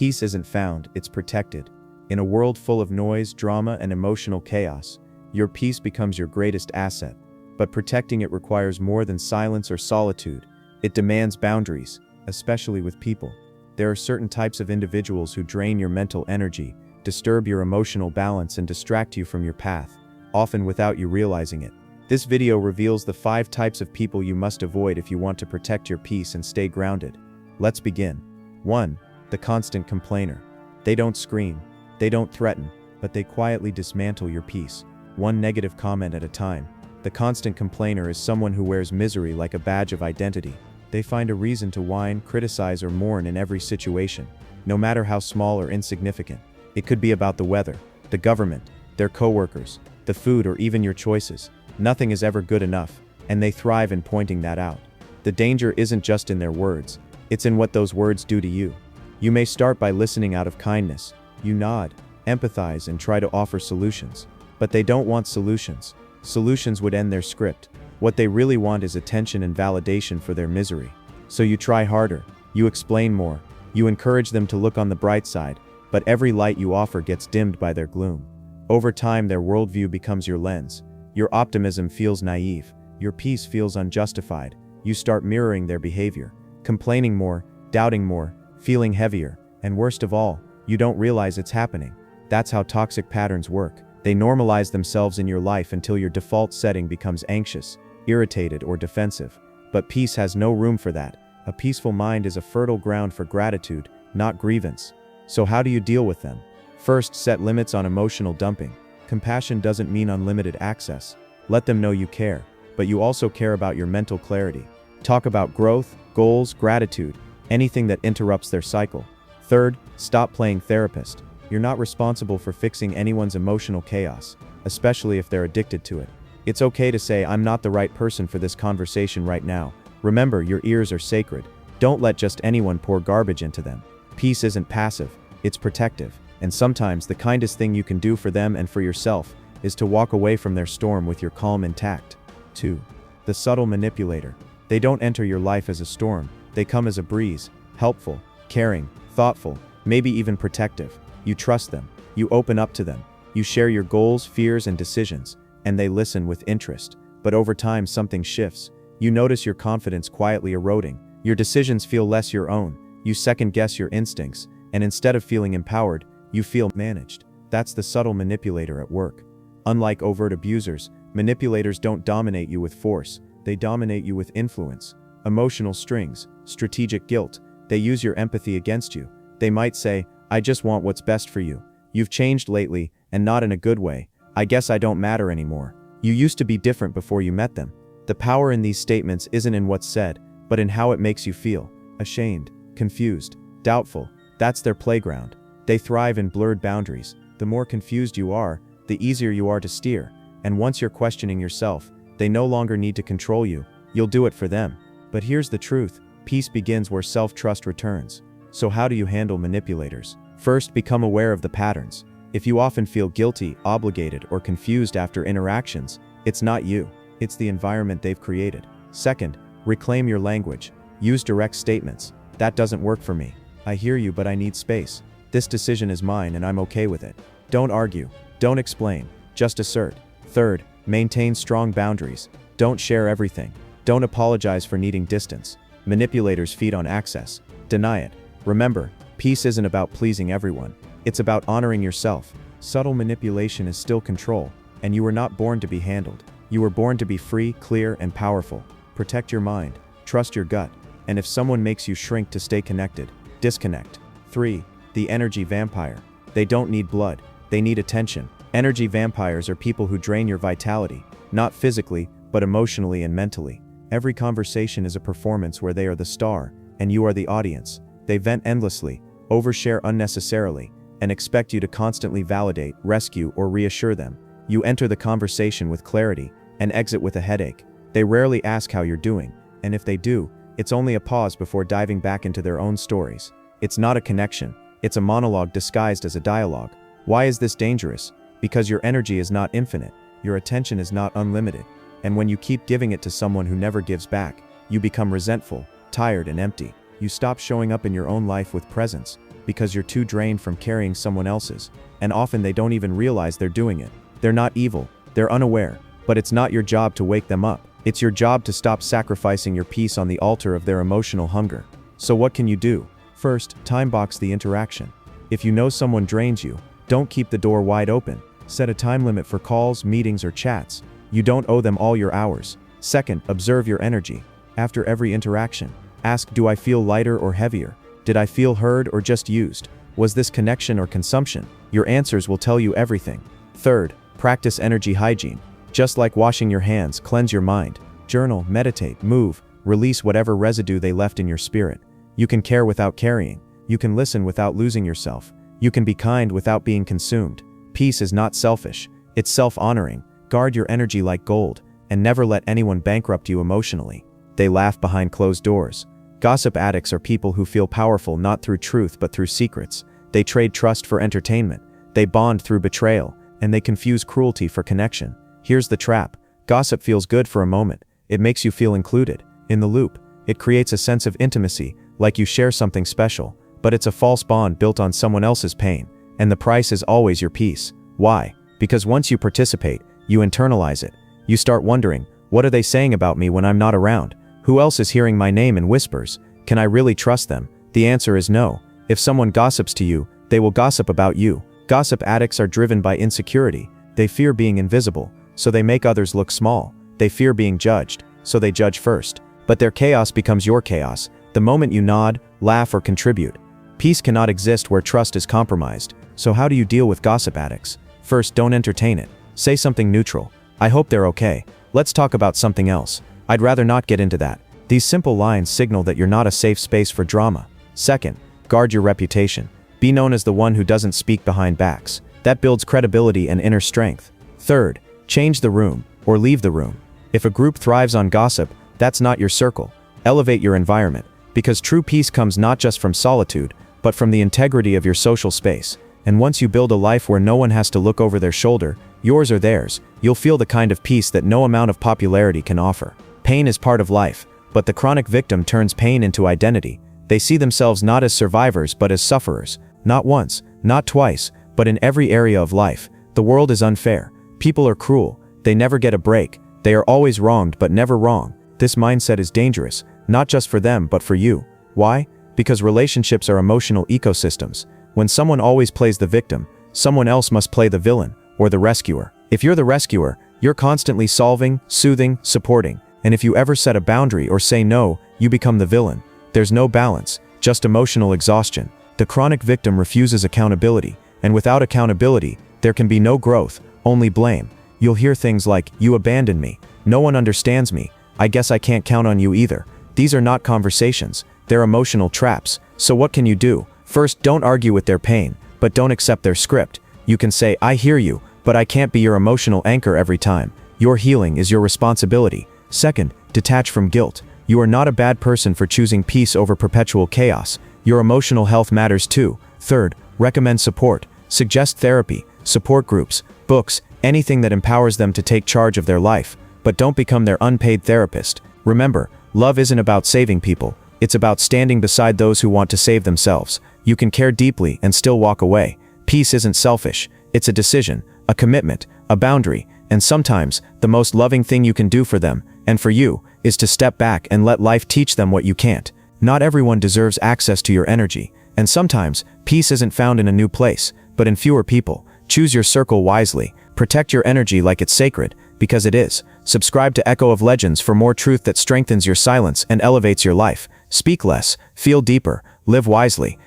Peace isn't found, it's protected. In a world full of noise, drama, and emotional chaos, your peace becomes your greatest asset. But protecting it requires more than silence or solitude. It demands boundaries, especially with people. There are certain types of individuals who drain your mental energy, disturb your emotional balance, and distract you from your path, often without you realizing it. This video reveals the 5 types of people you must avoid if you want to protect your peace and stay grounded. Let's begin. 1. The constant complainer. They don't scream, they don't threaten, but they quietly dismantle your peace, one negative comment at a time. The constant complainer is someone who wears misery like a badge of identity. They find a reason to whine, criticize, or mourn in every situation, no matter how small or insignificant. It could be about the weather, the government, their coworkers, the food, or even your choices. Nothing is ever good enough, and they thrive in pointing that out. The danger isn't just in their words, it's in what those words do to you. You may start by listening out of kindness. You nod, empathize, and try to offer solutions. But they don't want solutions. Solutions would end their script. What they really want is attention and validation for their misery. So you try harder, you explain more, you encourage them to look on the bright side, but every light you offer gets dimmed by their gloom. Over time, their worldview becomes your lens. Your optimism feels naive, your peace feels unjustified. You start mirroring their behavior, complaining more, doubting more, feeling heavier, and worst of all, you don't realize it's happening. That's how toxic patterns work. They normalize themselves in your life until your default setting becomes anxious, irritated, or defensive. But peace has no room for that. A peaceful mind is a fertile ground for gratitude, not grievance. So how do you deal with them? First, set limits on emotional dumping. Compassion doesn't mean unlimited access. Let them know you care, but you also care about your mental clarity. Talk about growth, goals, gratitude, anything that interrupts their cycle. Third, stop playing therapist. You're not responsible for fixing anyone's emotional chaos, especially if they're addicted to it. It's okay to say, "I'm not the right person for this conversation right now." Remember, your ears are sacred. Don't let just anyone pour garbage into them. Peace isn't passive, it's protective. And sometimes the kindest thing you can do for them and for yourself is to walk away from their storm with your calm intact. 2. The subtle manipulator. They don't enter your life as a storm, they come as a breeze, helpful, caring, thoughtful, maybe even protective. You trust them, you open up to them, you share your goals, fears, and decisions, and they listen with interest. But over time, something shifts. You notice your confidence quietly eroding, your decisions feel less your own, you second-guess your instincts, and instead of feeling empowered, you feel managed. That's the subtle manipulator at work. Unlike overt abusers, manipulators don't dominate you with force, they dominate you with influence, emotional strings, strategic guilt. They use your empathy against you. They might say, "I just want what's best for you. You've changed lately, and not in a good way. I guess I don't matter anymore. You used to be different before you met them." The power in these statements isn't in what's said, but in how it makes you feel. Ashamed, confused, doubtful. That's their playground. They thrive in blurred boundaries. The more confused you are, the easier you are to steer. And once you're questioning yourself, they no longer need to control you. You'll do it for them. But here's the truth. Peace begins where self-trust returns. So how do you handle manipulators? First, become aware of the patterns. If you often feel guilty, obligated, or confused after interactions, it's not you. It's the environment they've created. Second, reclaim your language. Use direct statements. "That doesn't work for me. I hear you, but I need space. This decision is mine and I'm okay with it." Don't argue. Don't explain. Just assert. Third, maintain strong boundaries. Don't share everything. Don't apologize for needing distance. Manipulators feed on access. Deny it. Remember, peace isn't about pleasing everyone. It's about honoring yourself. Subtle manipulation is still control, and you were not born to be handled. You were born to be free, clear, and powerful. Protect your mind. Trust your gut. And if someone makes you shrink to stay connected, disconnect. 3. The energy vampire. They don't need blood. They need attention. Energy vampires are people who drain your vitality, not physically, but emotionally and mentally. Every conversation is a performance where they are the star, and you are the audience. They vent endlessly, overshare unnecessarily, and expect you to constantly validate, rescue, or reassure them. You enter the conversation with clarity, and exit with a headache. They rarely ask how you're doing, and if they do, it's only a pause before diving back into their own stories. It's not a connection, it's a monologue disguised as a dialogue. Why is this dangerous? Because your energy is not infinite, your attention is not unlimited, and when you keep giving it to someone who never gives back, you become resentful, tired, and empty. You stop showing up in your own life with presence. because you're too drained from carrying someone else's, and often they don't even realize they're doing it. They're not evil, they're unaware, but it's not your job to wake them up. It's your job to stop sacrificing your peace on the altar of their emotional hunger. So what can you do? First, time box the interaction. If you know someone drains you, don't keep the door wide open. Set a time limit for calls, meetings, or chats. You don't owe them all your hours. Second, observe your energy. After every interaction, ask, do I feel lighter or heavier? Did I feel heard or just used? Was this connection or consumption? Your answers will tell you everything. Third, practice energy hygiene. Just like washing your hands, cleanse your mind. Journal, meditate, move, release whatever residue they left in your spirit. You can care without carrying. You can listen without losing yourself. You can be kind without being consumed. Peace is not selfish, it's self-honoring. Guard your energy like gold, and never let anyone bankrupt you emotionally. They laugh behind closed doors. Gossip addicts are people who feel powerful not through truth but through secrets. They trade trust for entertainment. They bond through betrayal, and they confuse cruelty for connection. Here's the trap. Gossip feels good for a moment. It makes you feel included, in the loop. It creates a sense of intimacy, like you share something special, but it's a false bond built on someone else's pain, and the price is always your peace. Why? Because once you participate, you internalize it. You start wondering, what are they saying about me when I'm not around? Who else is hearing my name in whispers? Can I really trust them? The answer is no. If someone gossips to you, they will gossip about you. Gossip addicts are driven by insecurity. They fear being invisible, so they make others look small. They fear being judged, so they judge first. But their chaos becomes your chaos, the moment you nod, laugh, or contribute. Peace cannot exist where trust is compromised. So how do you deal with gossip addicts? First, don't entertain it. Say something neutral. I hope they're okay. Let's talk about something else. I'd rather not get into that. These simple lines signal that you're not a safe space for drama. Second, guard your reputation. Be known as the one who doesn't speak behind backs. That builds credibility and inner strength. Third, change the room, or leave the room. If a group thrives on gossip, that's not your circle. Elevate your environment, because true peace comes not just from solitude, but from the integrity of your social space. And once you build a life where no one has to look over their shoulder, yours or theirs, you'll feel the kind of peace that no amount of popularity can offer. Pain is part of life, but the chronic victim turns pain into identity. They see themselves not as survivors but as sufferers. Not once, not twice, but in every area of life. The world is unfair. People are cruel. They never get a break. They are always wronged but never wrong. This mindset is dangerous, not just for them but for you. Why? Because relationships are emotional ecosystems. When someone always plays the victim, someone else must play the villain, or the rescuer. If you're the rescuer, you're constantly solving, soothing, supporting. And if you ever set a boundary or say no, you become the villain. There's no balance, just emotional exhaustion. The chronic victim refuses accountability, and without accountability, there can be no growth, only blame. You'll hear things like, you abandoned me, no one understands me, I guess I can't count on you either. These are not conversations, they're emotional traps. So what can you do? First, don't argue with their pain, but don't accept their script. You can say, I hear you, but I can't be your emotional anchor every time. Your healing is your responsibility. Second, detach from guilt. You are not a bad person for choosing peace over perpetual chaos. Your emotional health matters too. Third, recommend support. Suggest therapy, support groups, books, anything that empowers them to take charge of their life. But don't become their unpaid therapist. Remember, love isn't about saving people. It's about standing beside those who want to save themselves. You can care deeply and still walk away. Peace isn't selfish. It's a decision, a commitment, a boundary, and sometimes, the most loving thing you can do for them, and for you, is to step back and let life teach them what you can't. Not everyone deserves access to your energy, and sometimes, peace isn't found in a new place, but in fewer people. Choose your circle wisely. Protect your energy like it's sacred, because it is. Subscribe to Echo of Legends for more truth that strengthens your silence and elevates your life. Speak less, feel deeper, live wisely.